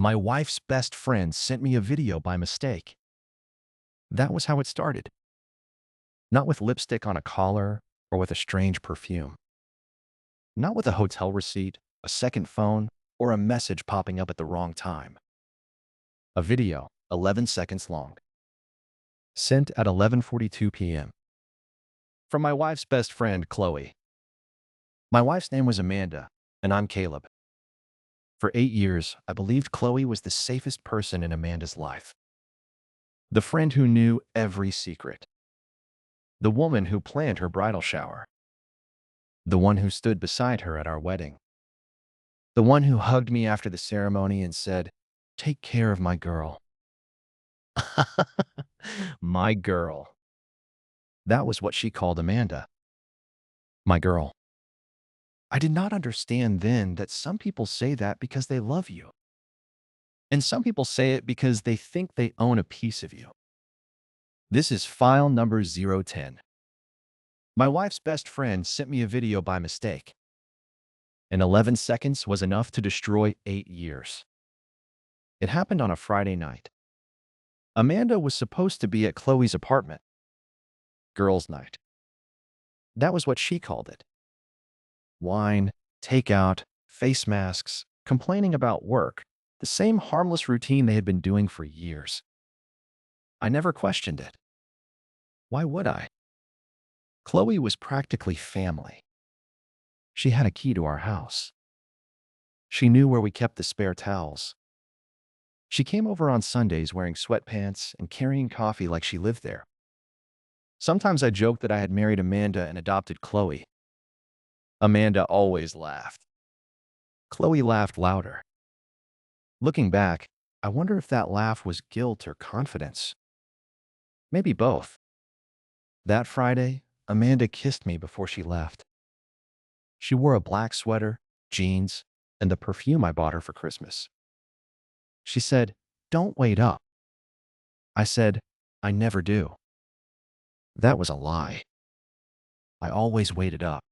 My wife's best friend sent me a video by mistake. That was how it started. Not with lipstick on a collar or with a strange perfume. Not with a hotel receipt, a second phone, or a message popping up at the wrong time. A video, 11 seconds long. Sent at 11:42 p.m. From my wife's best friend, Chloe. My wife's name was Amanda, and I'm Caleb. For 8 years, I believed Chloe was the safest person in Amanda's life. The friend who knew every secret. The woman who planned her bridal shower. The one who stood beside her at our wedding. The one who hugged me after the ceremony and said, "Take care of my girl." My girl. That was what she called Amanda. My girl. I did not understand then that some people say that because they love you. And some people say it because they think they own a piece of you. This is file number 010. My wife's best friend sent me a video by mistake. And 11 seconds was enough to destroy 8 years. It happened on a Friday night. Amanda was supposed to be at Chloe's apartment. Girls' night. That was what she called it. Wine, takeout, face masks, complaining about work, the same harmless routine they had been doing for years. I never questioned it. Why would I? Chloe was practically family. She had a key to our house. She knew where we kept the spare towels. She came over on Sundays wearing sweatpants and carrying coffee like she lived there. Sometimes I joked that I had married Amanda and adopted Chloe. Amanda always laughed. Chloe laughed louder. Looking back, I wonder if that laugh was guilt or confidence. Maybe both. That Friday, Amanda kissed me before she left. She wore a black sweater, jeans, and the perfume I bought her for Christmas. She said, "Don't wait up." I said, "I never do." That was a lie. I always waited up.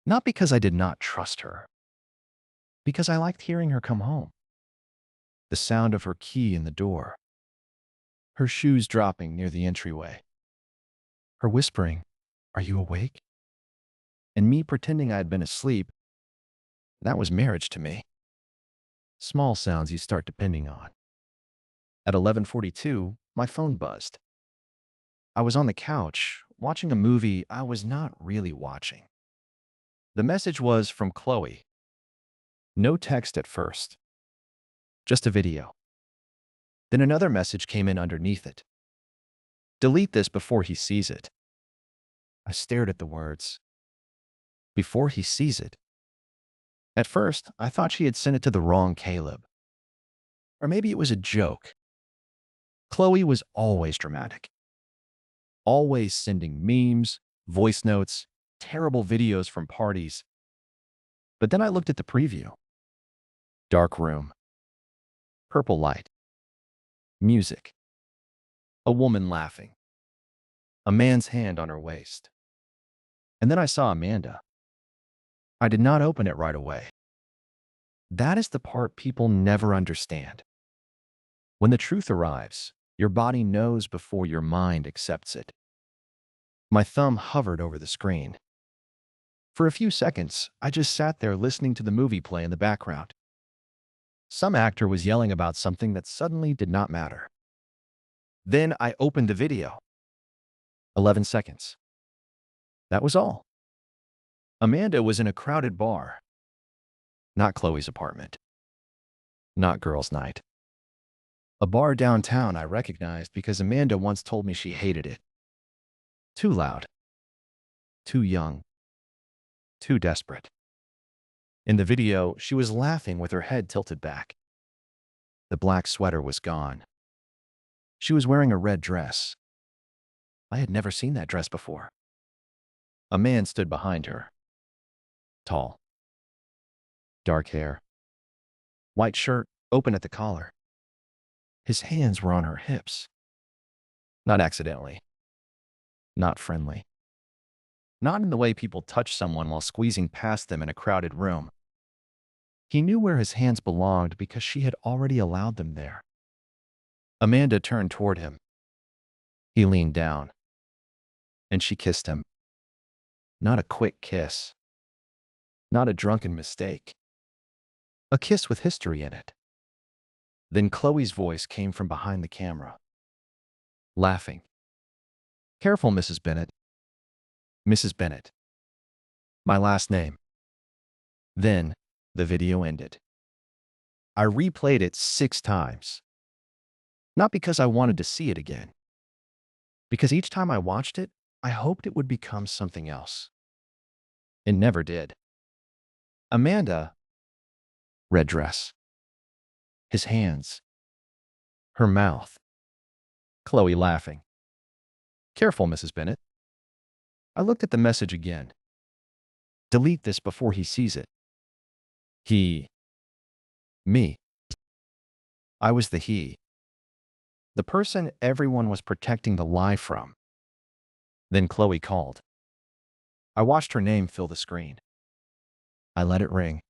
Not because I did not trust her, because I liked hearing her come home. The sound of her key in the door, her shoes dropping near the entryway, her whispering, "Are you awake?" And me pretending I had been asleep. That was marriage to me. Small sounds you start depending on. At 11:42, my phone buzzed. I was on the couch, watching a movie I was not really watching. The message was from Chloe. No text at first, just a video. Then another message came in underneath it. "Delete this before he sees it." I stared at the words. Before he sees it. At first, I thought she had sent it to the wrong Caleb. Or maybe it was a joke. Chloe was always dramatic. Always sending memes, voice notes, terrible videos from parties. But then I looked at the preview. Dark room. Purple light. Music. A woman laughing. A man's hand on her waist. And then I saw Amanda. I did not open it right away. That is the part people never understand. When the truth arrives, your body knows before your mind accepts it. My thumb hovered over the screen. For a few seconds, I just sat there listening to the movie play in the background. Some actor was yelling about something that suddenly did not matter. Then I opened the video. 11 seconds. That was all. Amanda was in a crowded bar. Not Chloe's apartment. Not girls' night. A bar downtown I recognized because Amanda once told me she hated it. Too loud. Too young. Too desperate. In the video, she was laughing with her head tilted back. The black sweater was gone. She was wearing a red dress. I had never seen that dress before. A man stood behind her. Tall. Dark hair. White shirt, open at the collar. His hands were on her hips. Not accidentally. Not friendly. Not in the way people touch someone while squeezing past them in a crowded room. He knew where his hands belonged because she had already allowed them there. Amanda turned toward him. He leaned down, and she kissed him. Not a quick kiss. Not a drunken mistake. A kiss with history in it. Then Chloe's voice came from behind the camera, laughing. "Careful, Mrs. Bennett. Mrs. Bennett. My last name." Then the video ended. I replayed it 6 times. Not because I wanted to see it again. Because each time I watched it, I hoped it would become something else. It never did. Amanda, red dress. His hands. Her mouth. Chloe laughing. "Careful, Mrs. Bennett." I looked at the message again. Delete this before he sees it. He. Me. I was the he. The person everyone was protecting the lie from. Then Chloe called. I watched her name fill the screen. I let it ring.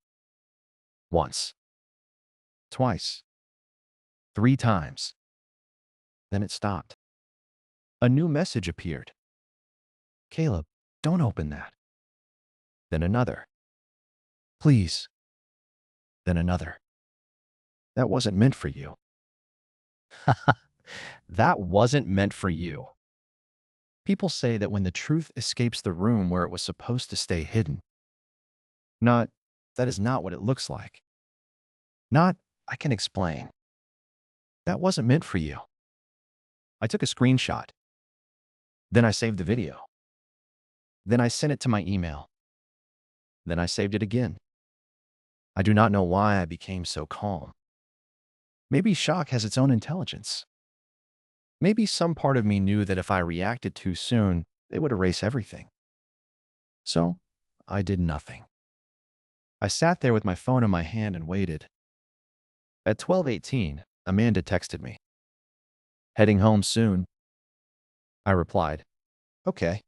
Once. Twice. 3 times. Then it stopped. A new message appeared. "Caleb, don't open that." Then another. "Please." Then another. "That wasn't meant for you." That wasn't meant for you. People say that when the truth escapes the room where it was supposed to stay hidden. Not, that is not what it looks like. Not, I can explain. That wasn't meant for you. I took a screenshot. Then I saved the video. Then I sent it to my email. Then I saved it again. I do not know why I became so calm. Maybe shock has its own intelligence. Maybe some part of me knew that if I reacted too soon, it would erase everything. So, I did nothing. I sat there with my phone in my hand and waited. At 12:18, Amanda texted me. "Heading home soon." I replied, "Okay."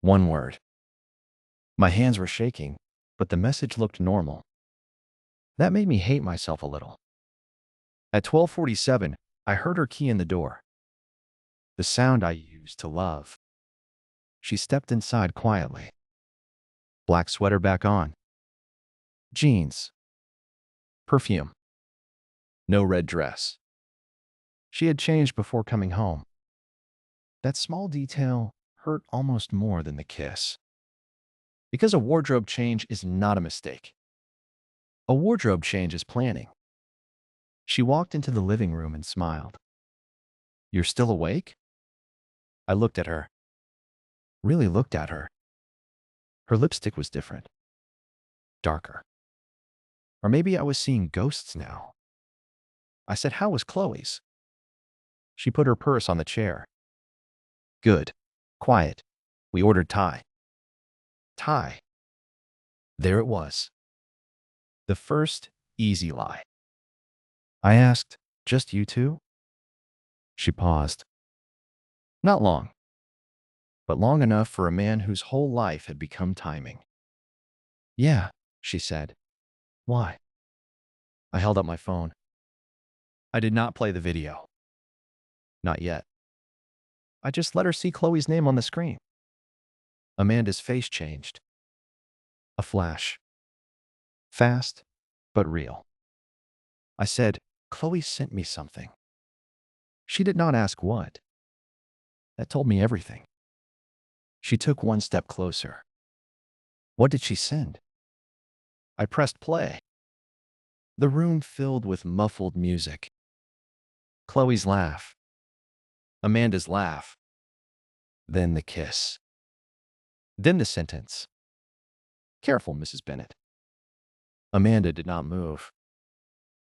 One word. My hands were shaking, but the message looked normal. That made me hate myself a little. At 12:47, I heard her key in the door. The sound I used to love. She stepped inside quietly. Black sweater back on. Jeans. Perfume. No red dress. She had changed before coming home. That small detail hurt almost more than the kiss. Because a wardrobe change is not a mistake. A wardrobe change is planning. She walked into the living room and smiled. "You're still awake?" I looked at her. Really looked at her. Her lipstick was different. Darker. Or maybe I was seeing ghosts now. I said, "How was Chloe's?" She put her purse on the chair. "Good. Quiet. We ordered Thai." Thai. There it was. The first easy lie. I asked, "Just you two?" She paused. Not long, but long enough for a man whose whole life had become timing. "Yeah," she said. "Why?" I held up my phone. I did not play the video. Not yet. I just let her see Chloe's name on the screen. Amanda's face changed. A flash. Fast, but real. I said, "Chloe sent me something." She did not ask what. That told me everything. She took one step closer. What did she send? I pressed play. The room filled with muffled music. Chloe's laugh. Amanda's laugh. Then the kiss. Then the sentence. "Careful, Mrs. Bennett." Amanda did not move.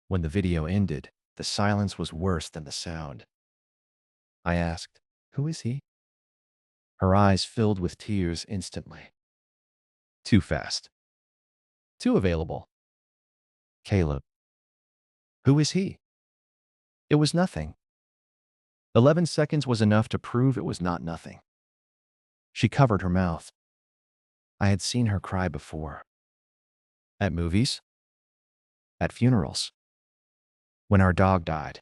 When the video ended, the silence was worse than the sound. I asked, "Who is he?" Her eyes filled with tears instantly. Too fast. Too available. "Caleb." "Who is he?" It was nothing. 11 seconds was enough to prove it was not nothing. She covered her mouth. I had seen her cry before. At movies? at funerals, when our dog died,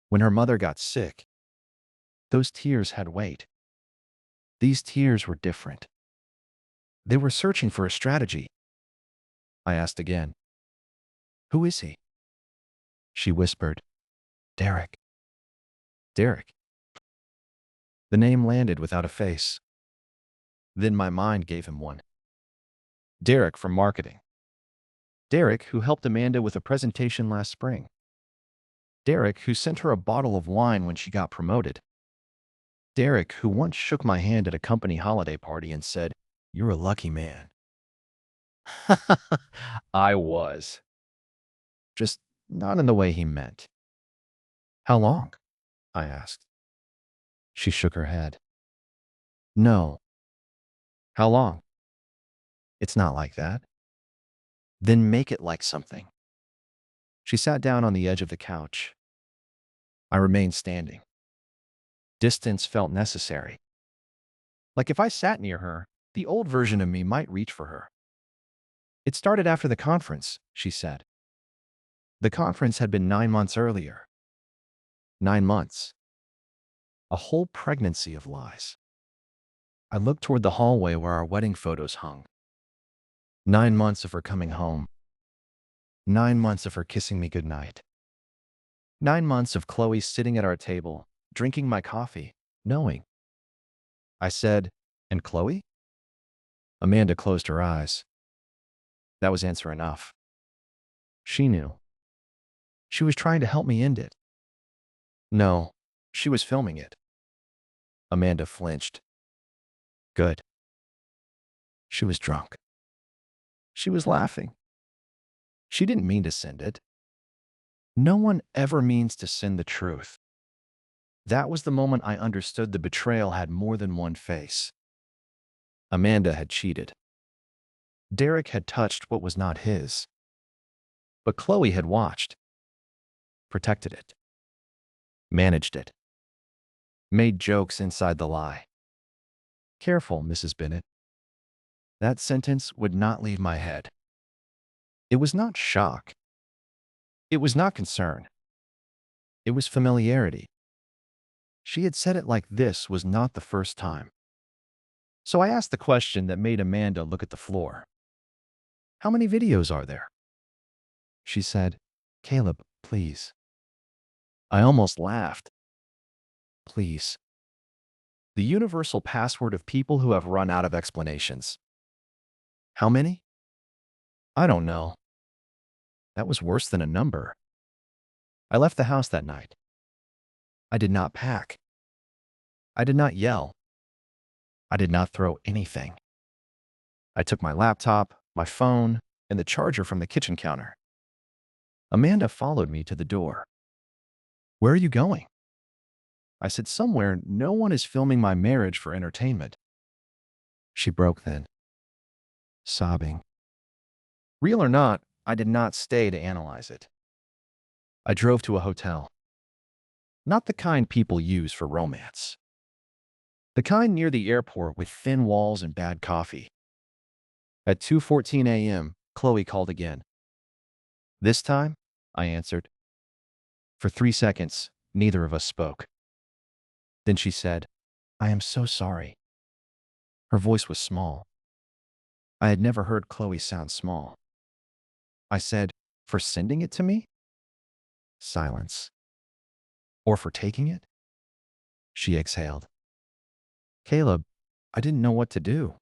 when her mother got sick. Those tears had weight. These tears were different. They were searching for a strategy. I asked again, "Who is he?" She whispered, "Derek." Derek. The name landed without a face. Then my mind gave him one. Derek from marketing. Derek who helped Amanda with a presentation last spring. Derek who sent her a bottle of wine when she got promoted. Derek who once shook my hand at a company holiday party and said, "You're a lucky man." I was. Just not in the way he meant. "How long?" I asked. She shook her head. "No." "How long?" "It's not like that." "Then make it like something." She sat down on the edge of the couch. I remained standing. Distance felt necessary. Like if I sat near her, the old version of me might reach for her. "It started after the conference," she said. The conference had been 9 months earlier. 9 months. A whole pregnancy of lies. I looked toward the hallway where our wedding photos hung. 9 months of her coming home. 9 months of her kissing me goodnight. 9 months of Chloe sitting at our table, drinking my coffee, knowing. I said, "And Chloe?" Amanda closed her eyes. That was answer enough. She knew. She was trying to help me end it. No, she was filming it. Amanda flinched. Good. She was drunk. She was laughing. She didn't mean to send it. No one ever means to send the truth. That was the moment I understood the betrayal had more than one face. Amanda had cheated. Derek had touched what was not his. But Chloe had watched, protected it, managed it, made jokes inside the lie. Careful, Mrs. Bennett. That sentence would not leave my head. It was not shock. It was not concern. It was familiarity. She had said it like this was not the first time. So I asked the question that made Amanda look at the floor. "How many videos are there?" She said, "Caleb, please." I almost laughed. Please. The universal password of people who have run out of explanations. How many? I don't know. That was worse than a number. I left the house that night. I did not pack. I did not yell. I did not throw anything. I took my laptop, my phone, and the charger from the kitchen counter. Amanda followed me to the door. "Where are you going?" I said, "Somewhere no one is filming my marriage for entertainment." She broke then, sobbing. Real or not, I did not stay to analyze it. I drove to a hotel. Not the kind people use for romance. The kind near the airport with thin walls and bad coffee. At 2:14 a.m., Chloe called again. "This time?" I answered. For 3 seconds, neither of us spoke. Then she said, "I am so sorry." Her voice was small. I had never heard Chloe sound small. I said, "For sending it to me?" Silence. "Or for taking it?" She exhaled. "Caleb, I didn't know what to do.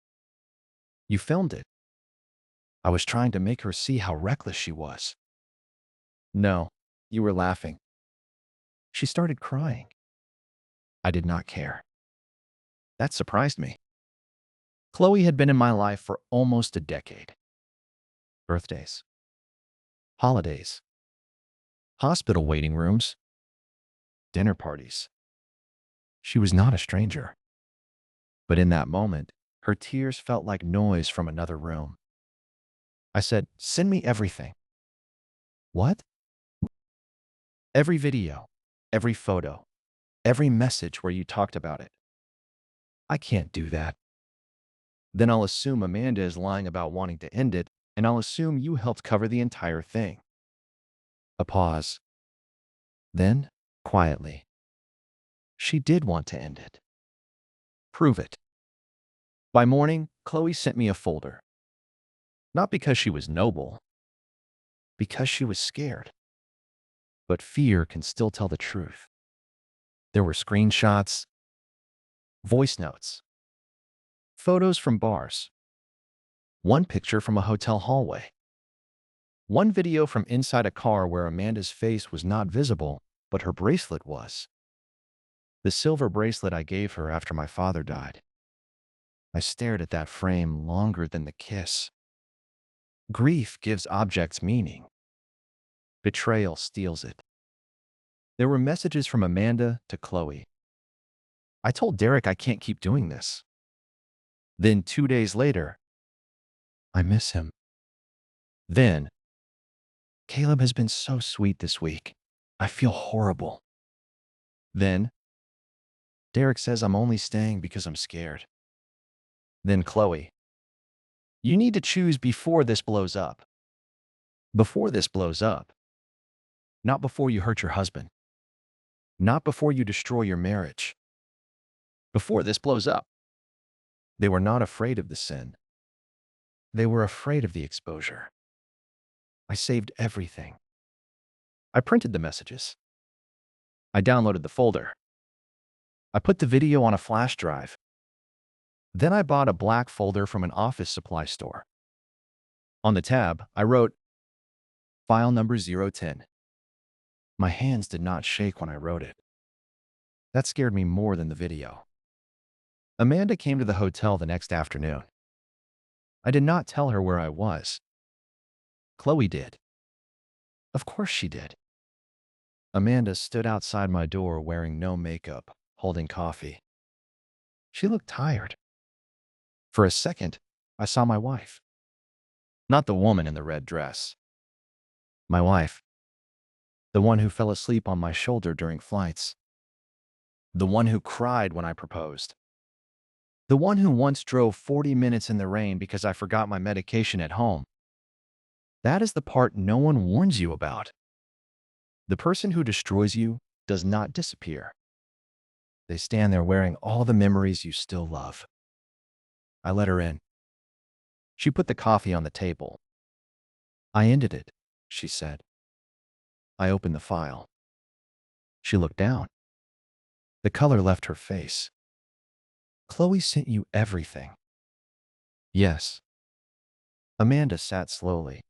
You filmed it." I was trying to make her see how reckless she was. "No, you were laughing." She started crying. I did not care. That surprised me. Chloe had been in my life for almost a decade. Birthdays, holidays, hospital waiting rooms, dinner parties. She was not a stranger. But in that moment, her tears felt like noise from another room. I said, "Send me everything." "What?" "Every video, every photo, every message where you talked about it." "I can't do that." "Then I'll assume Amanda is lying about wanting to end it and I'll assume you helped cover the entire thing. A pause. Then, quietly, she did want to end it. Prove it. By morning, Chloe sent me a folder. Not because she was noble, because she was scared. But fear can still tell the truth. There were screenshots, voice notes, photos from bars, one picture from a hotel hallway, one video from inside a car where Amanda's face was not visible, but her bracelet was. The silver bracelet I gave her after my father died. I stared at that frame longer than the kiss. Grief gives objects meaning. Betrayal steals it. There were messages from Amanda to Chloe. I told Derek I can't keep doing this. Then 2 days later, I miss him. Then, Caleb has been so sweet this week. I feel horrible. Then, Derek says I'm only staying because I'm scared. Then Chloe, you need to choose before this blows up. Before this blows up. Not before you hurt your husband. Not before you destroy your marriage. Before this blows up. They were not afraid of the sin. They were afraid of the exposure. I saved everything. I printed the messages. I downloaded the folder. I put the video on a flash drive. Then I bought a black folder from an office supply store. On the tab, I wrote, File number 010. My hands did not shake when I wrote it. That scared me more than the video. Amanda came to the hotel the next afternoon. I did not tell her where I was. Chloe did. Of course she did. Amanda stood outside my door wearing no makeup, holding coffee. She looked tired. For a second, I saw my wife. Not the woman in the red dress. My wife. The one who fell asleep on my shoulder during flights. The one who cried when I proposed. The one who once drove 40 minutes in the rain because I forgot my medication at home. That is the part no one warns you about. The person who destroys you does not disappear. They stand there wearing all the memories you still love. I let her in. She put the coffee on the table. I ended it, she said. I opened the file. She looked down. The color left her face. Chloe sent you everything. Yes. Amanda sat slowly.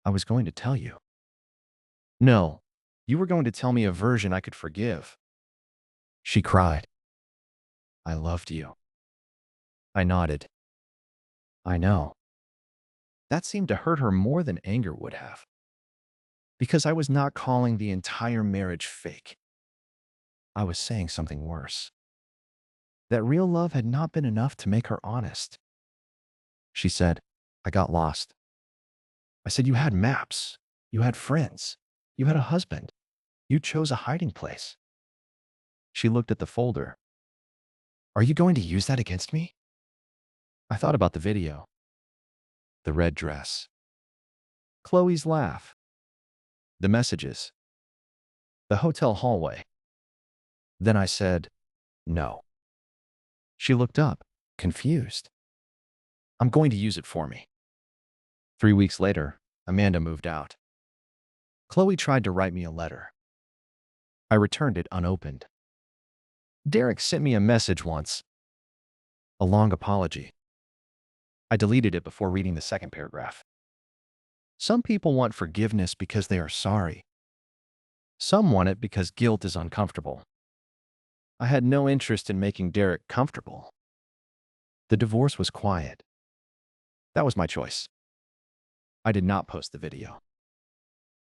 I was going to tell you. No, you were going to tell me a version I could forgive. She cried. I loved you. I nodded. I know. That seemed to hurt her more than anger would have. Because I was not calling the entire marriage fake. I was saying something worse. That real love had not been enough to make her honest. She said, I got lost. I said, you had maps. You had friends. You had a husband. You chose a hiding place. She looked at the folder. Are you going to use that against me? I thought about the video. The red dress. Chloe's laugh. The messages. The hotel hallway. Then I said, no. She looked up, confused. I'm going to use it for me. 3 weeks later, Amanda moved out. Chloe tried to write me a letter. I returned it unopened. Derek sent me a message once. A long apology. I deleted it before reading the second paragraph. Some people want forgiveness because they are sorry. Some want it because guilt is uncomfortable. I had no interest in making Derek comfortable. The divorce was quiet. That was my choice. I did not post the video.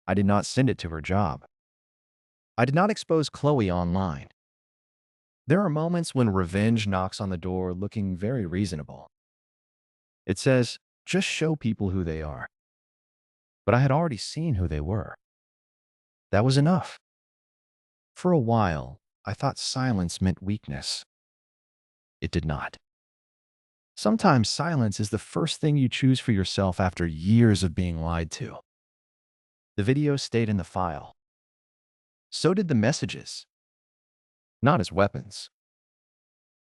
I did not send it to her job. I did not expose Chloe online. There are moments when revenge knocks on the door looking very reasonable. It says, just show people who they are. But I had already seen who they were. That was enough. For a while, I thought silence meant weakness. It did not. Sometimes silence is the first thing you choose for yourself after years of being lied to. The video stayed in the file. So did the messages. Not as weapons,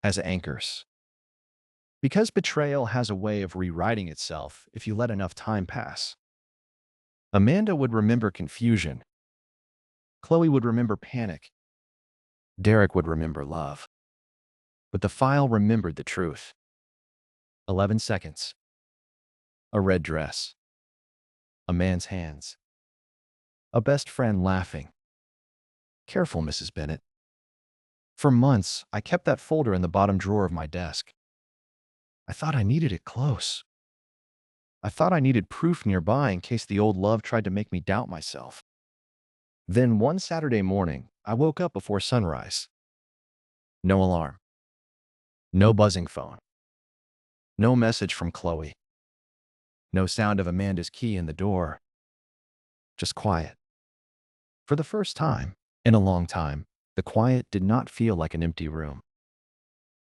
as anchors. Because betrayal has a way of rewriting itself if you let enough time pass. Amanda would remember confusion. Chloe would remember panic. Derek would remember love. But the file remembered the truth. 11 seconds. A red dress. A man's hands. A best friend laughing. Careful, Mrs. Bennett. For months, I kept that folder in the bottom drawer of my desk. I thought I needed it close. I thought I needed proof nearby in case the old love tried to make me doubt myself. Then one Saturday morning, I woke up before sunrise. No alarm. No buzzing phone. No message from Chloe. No sound of Amanda's key in the door. Just quiet. For the first time, in a long time, the quiet did not feel like an empty room.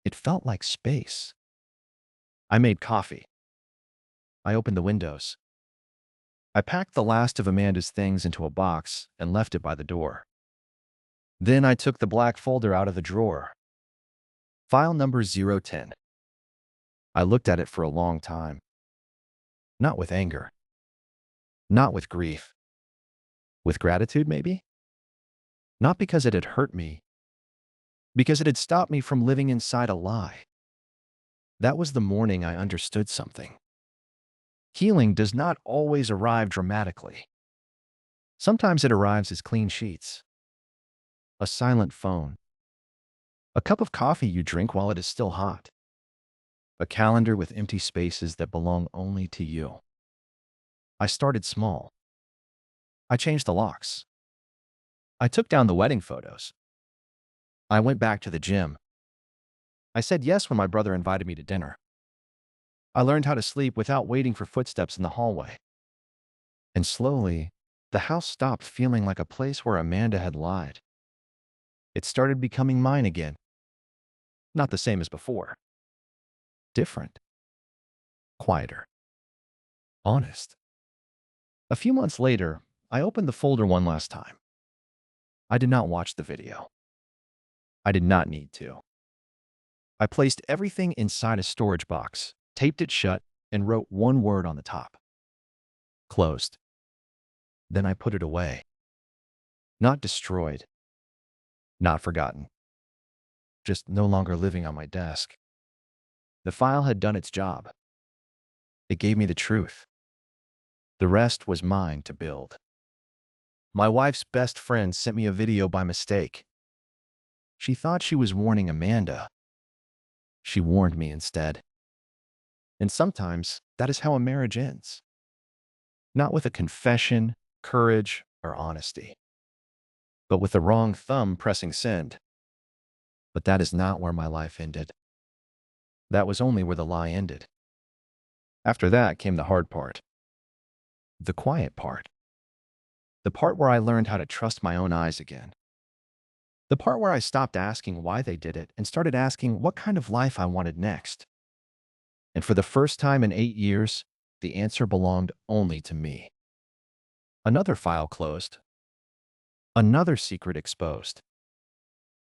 It felt like space. I made coffee. I opened the windows. I packed the last of Amanda's things into a box and left it by the door. Then I took the black folder out of the drawer. File number 010. I looked at it for a long time. Not with anger. Not with grief. With gratitude, maybe? Not because it had hurt me. Because it had stopped me from living inside a lie. That was the morning I understood something. Healing does not always arrive dramatically. Sometimes it arrives as clean sheets, a silent phone, a cup of coffee you drink while it is still hot, a calendar with empty spaces that belong only to you. I started small. I changed the locks. I took down the wedding photos. I went back to the gym. I said yes when my brother invited me to dinner. I learned how to sleep without waiting for footsteps in the hallway. And slowly, the house stopped feeling like a place where Amanda had lied. It started becoming mine again. Not the same as before. Different. Quieter. Honest. A few months later, I opened the folder one last time. I did not watch the video. I did not need to. I placed everything inside a storage box, taped it shut, and wrote one word on the top. Closed. Then I put it away. Not destroyed. Not forgotten. Just no longer living on my desk. The file had done its job. It gave me the truth. The rest was mine to build. My wife's best friend sent me a video by mistake. She thought she was warning Amanda. She warned me instead. And sometimes that is how a marriage ends. Not with a confession, courage, or honesty, but with the wrong thumb pressing send. But that is not where my life ended. That was only where the lie ended. After that came the hard part. The quiet part. The part where I learned how to trust my own eyes again. The part where I stopped asking why they did it and started asking what kind of life I wanted next. And for the first time in 8 years, the answer belonged only to me. Another file closed. Another secret exposed.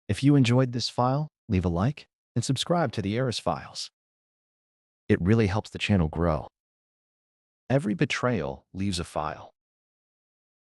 If you enjoyed this file, leave a like and subscribe to the Eris Files. It really helps the channel grow. Every betrayal leaves a file.